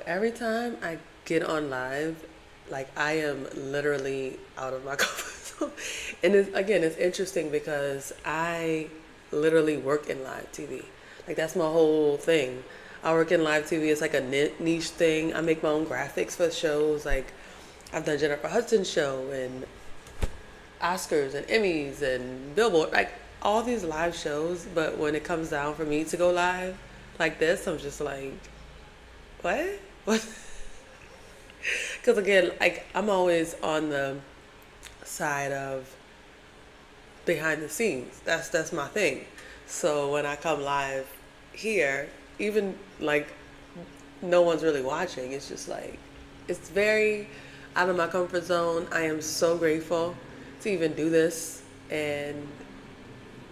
every time I get on live, like I am literally out of my comfort zone. And it's interesting because I literally work in live TV. Like that's my whole thing. I work in live TV. It's like a niche thing. I make my own graphics for shows. Like I've done Jennifer Hudson's show and Oscars and Emmys and Billboard, like all these live shows. But when it comes down for me to go live like this, I'm just like, what? What? Because again, like I'm always on the side of behind the scenes. That's my thing. So when I come live here, even like no one's really watching, it's just like it's very out of my comfort zone. I am so grateful to even do this, and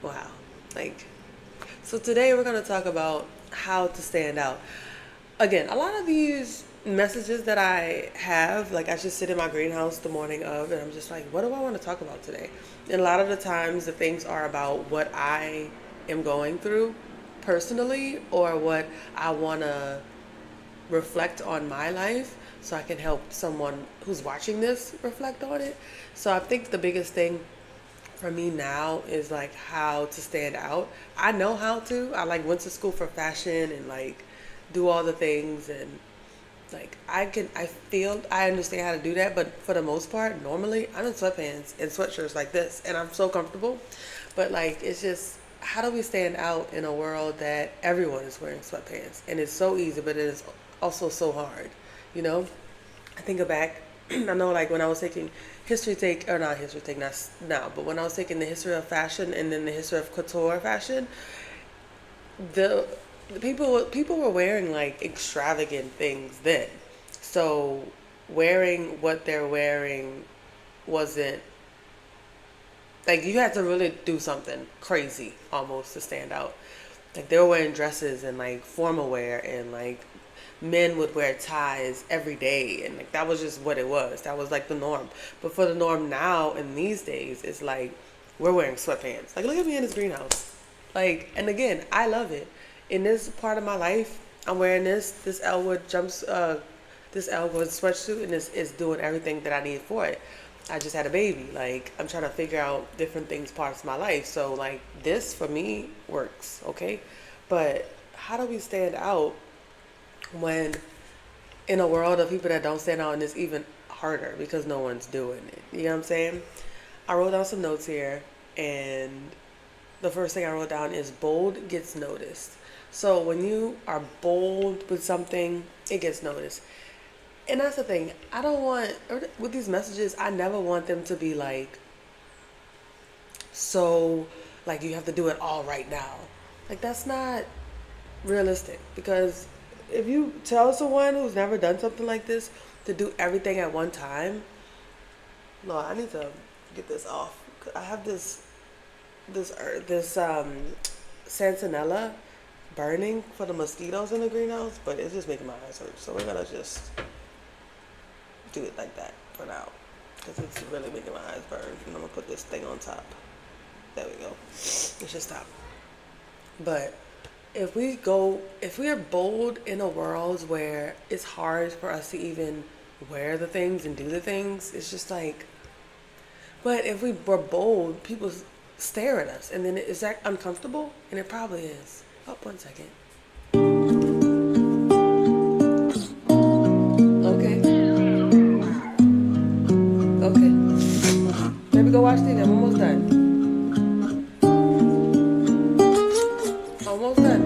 wow, like so today we're going to talk about how to stand out. Again, a lot of these messages that I have, like I just sit in my greenhouse the morning of, and I'm just like, what do I want to talk about today? And a lot of the times the things are about what I am going through personally, or what I want to reflect on my life so I can help someone who's watching this reflect on it. So I think the biggest thing for me now is like how to stand out. I know how to. I like went to school for fashion and like do all the things, and like I feel I understand how to do that, but for the most part normally I'm in sweatpants and sweatshirts like this and I'm so comfortable. But like it's just how do we stand out in a world that everyone is wearing sweatpants, and it's so easy but it is also so hard, you know? I think back, I know like when I was taking not history take, not now, but when I was taking the history of fashion and then the history of couture fashion, the people were wearing like extravagant things then. So wearing what they're wearing wasn't like you had to really do something crazy almost to stand out. Like they were wearing dresses and like formal wear, and like men would wear ties every day, and like that was just what it was. That was like the norm. But for the norm now in these days, it's like we're wearing sweatpants. Like look at me in this greenhouse. Like, and again, I love it. In this part of my life, I'm wearing this Elwood this Elwood sweatsuit, and this is doing everything that I need for it. I just had a baby. Like I'm trying to figure out different things, parts of my life. So like this for me works, okay? But how do we stand out when in a world of people that don't stand out, and it's even harder because no one's doing it? You know what I'm saying? I wrote down some notes here, and the first thing I wrote down is bold gets noticed. So when you are bold with something, it gets noticed. And that's the thing. I don't want, with these messages, I never want them to be like, so, like, you have to do it all right now. Like, that's not realistic. Because if you tell someone who's never done something like this to do everything at one time, no, I need to get this off. I have this Santinella burning for the mosquitoes in the greenhouse, but it's just making my eyes hurt. So we're gonna just do it like that for now, because it's really making my eyes burn. And I'm gonna put this thing on top. There we go. It should stop. But if we are bold in a world where it's hard for us to even wear the things and do the things, it's just like, but if we were bold, people stare at us, and then is that uncomfortable? And it probably is. Oh, 1 second. Okay. Okay. Maybe go watch TV. I'm almost done. Almost done.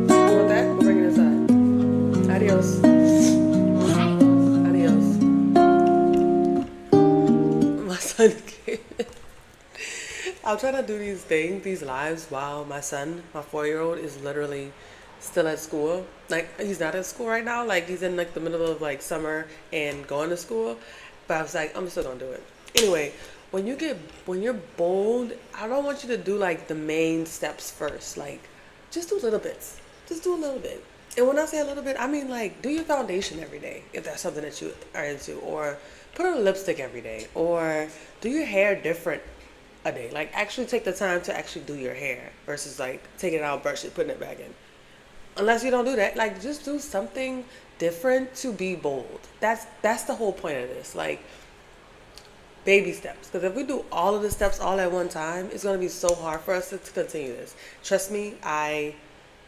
You want that? We'll bring it inside. Adios. Adios. My son came. I'm trying to do these lives while my son, my 4-year-old, is literally still at school. Like he's not at school right now. Like he's in like the middle of like summer and going to school. But I was like, I'm still gonna do it. Anyway, when you're bold, I don't want you to do like the main steps first. Like just do little bits. Just do a little bit. And when I say a little bit, I mean like do your foundation every day if that's something that you are into, or put on lipstick every day, or do your hair different a day. Like actually take the time to actually do your hair versus like taking it out, brush it, putting it back in. Unless you don't do that, like just do something different to be bold. That's the whole point of this. Like, baby steps. Because if we do all of the steps all at one time, it's going to be so hard for us to continue this. Trust me, I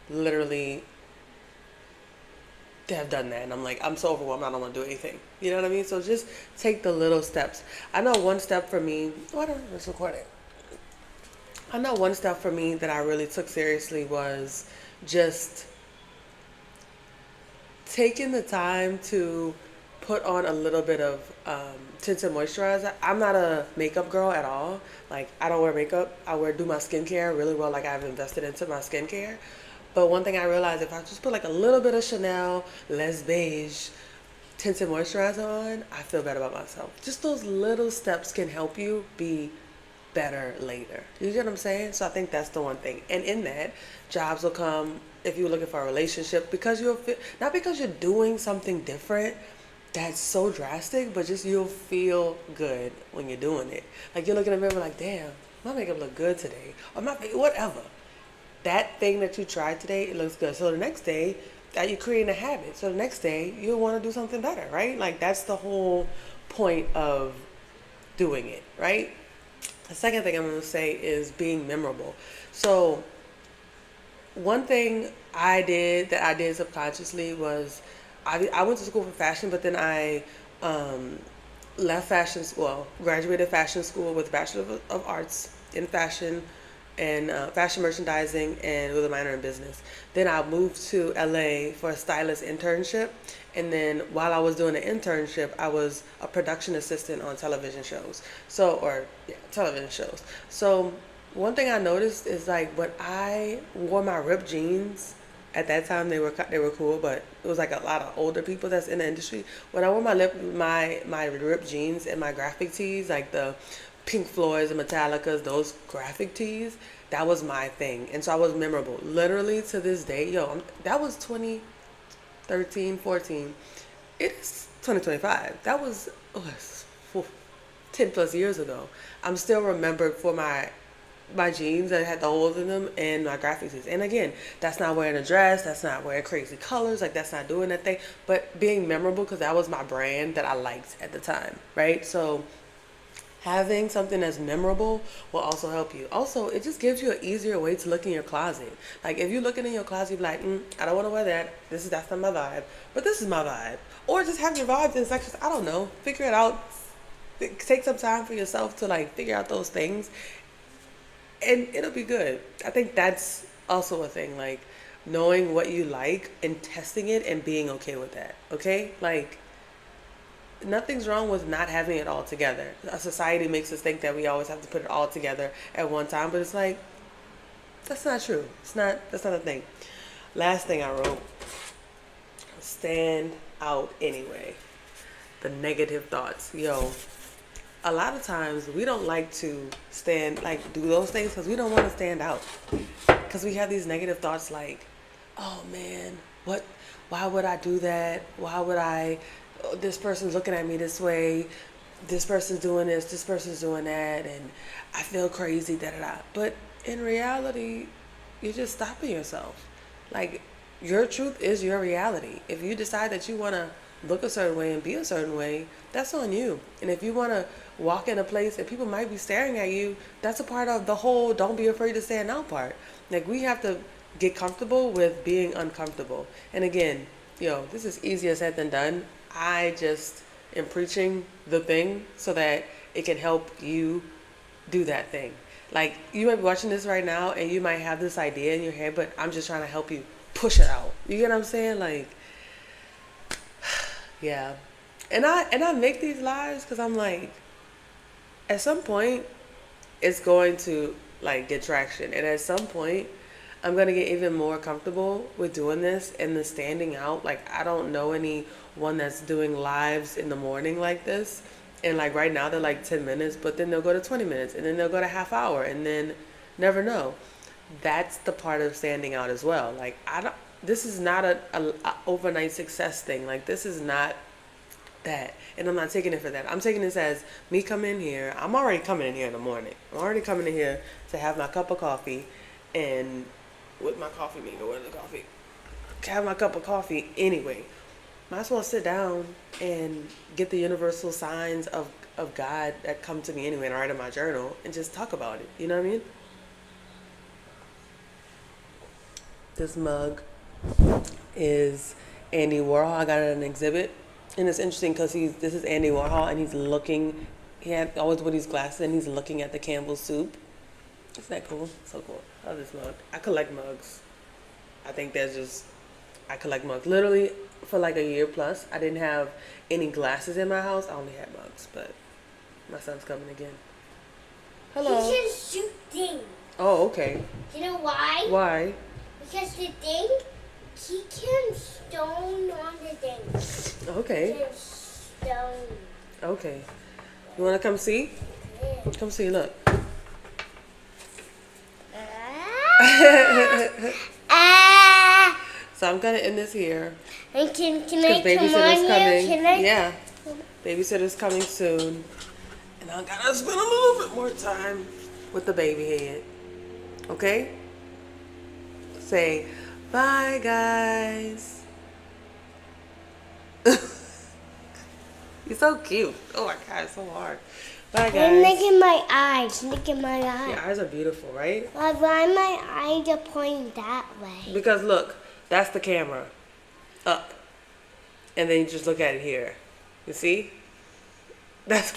literally have done that, and I'm like, I'm so overwhelmed, I don't want to do anything. You know what I mean? So just take the little steps. I know one step for me. Oh, I don't know, it's recording. I know one step for me that I really took seriously was just taking the time to put on a little bit of tinted moisturizer. I'm not a makeup girl at all. Like, I don't wear makeup. Do my skincare really well. Like, I've invested into my skincare. But one thing I realized, if I just put like a little bit of Chanel Les Beige tinted moisturizer on, I feel better about myself. Just those little steps can help you be better later. You get what I'm saying? So I think that's the one thing. And in that, jobs will come if you're looking for a relationship, because not because you're doing something different that's so drastic, but just you'll feel good when you're doing it. Like, you're looking in the mirror like, damn, my makeup look good today, or my whatever. That thing that you tried today, it looks good. So the next day, that you're creating a habit. So the next day, you'll want to do something better, right? Like, that's the whole point of doing it, right? The second thing I'm going to say is being memorable. So one thing I did subconsciously was I went to school for fashion, but then I left fashion school, graduated fashion school with a Bachelor of Arts in fashion and fashion merchandising, and with a minor in business. Then I moved to LA for a stylist internship. And then while I was doing the internship, I was a production assistant on television shows. Television shows. So one thing I noticed is, like, when I wore my ripped jeans, at that time they were cool, but it was like a lot of older people that's in the industry. When I wore my ripped jeans and my graphic tees, like the Pink Floyds and Metallicas, those graphic tees, that was my thing. And so I was memorable. Literally to this day, that was 2013, 14. It is 2025. That was 10 plus years ago. I'm still remembered for my jeans that had the holes in them and my graphic tees. And again, that's not wearing a dress. That's not wearing crazy colors. Like, that's not doing that thing. But being memorable, because that was my brand that I liked at the time, right? So having something that's memorable will also help you. Also, it just gives you an easier way to look in your closet. Like, if you're looking in your closet, you're like, I don't want to wear that. That's not my vibe. But this is my vibe. Or just have your vibes in sections. I don't know. Figure it out. Take some time for yourself to, like, figure out those things. And it'll be good. I think that's also a thing. Like, knowing what you like and testing it and being okay with that. Okay? Like, nothing's wrong with not having it all together. Our society makes us think that we always have to put it all together at one time, but it's like, that's not true. That's not a thing. Last thing I wrote, stand out anyway. The negative thoughts. A lot of times we don't like to do those things because we don't want to stand out. Because we have these negative thoughts like, oh man, why would I do that? Why would this person's looking at me this way, this person's doing this person's doing that, and I feel crazy, da-da-da. But in reality, you're just stopping yourself. Like, your truth is your reality. If you decide that you want to look a certain way and be a certain way, that's on you. And if you want to walk in a place and people might be staring at you, that's a part of the whole don't be afraid to stand out part. Like, we have to get comfortable with being uncomfortable. And again, this is easier said than done. I just am preaching the thing so that it can help you do that thing. Like, you might be watching this right now and you might have this idea in your head, but I'm just trying to help you push it out. You get what I'm saying? Like, yeah. And I make these lives because I'm like, at some point, it's going to, like, get traction. And at some point, I'm going to get even more comfortable with doing this and the standing out. Like, I don't know anyone that's doing lives in the morning like this. And, like, right now they're like 10 minutes, but then they'll go to 20 minutes and then they'll go to half hour and then never know. That's the part of standing out as well. Like, this is not a overnight success thing. Like, this is not that. And I'm not taking it for that. I'm taking this as me coming in here. I'm already coming in here in the morning. I'm already coming in here to have my cup of coffee and with my coffee maker, where's the coffee? Have my cup of coffee anyway. Might as well sit down and get the universal signs of God that come to me anyway and write in my journal and just talk about it. You know what I mean? This mug is Andy Warhol. I got it at an exhibit. And it's interesting because this is Andy Warhol and he's looking, he had always with these glasses and he's looking at the Campbell soup. Isn't that cool? So cool. I love this mug. I collect mugs. I think that's just, I collect mugs. Literally for like a year plus, I didn't have any glasses in my house. I only had mugs, but my son's coming again. Hello. He can shoot things. Oh, okay. You know why? Why? Because the thing, he can stone on the thing. Okay. He can stone. Okay. You want to come see? Yeah. Come see, look. So I'm going to end this here. And can Because I come babysitter's on coming. you? Can I? Yeah. Babysitter's coming soon. And I got to spend a little bit more time with the baby head. Okay? Say, bye, guys. You're so cute. Oh my God, it's so hard. Bye, And guys. look at my eyes. Look at my eyes. Your eyes are beautiful, right? Why my eyes are pointing that way? Because look, that's the camera. Up. And then you just look at it here. You see? That's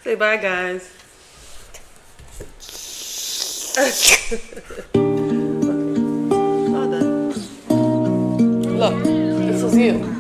say bye, guys. All done. Look, this is you.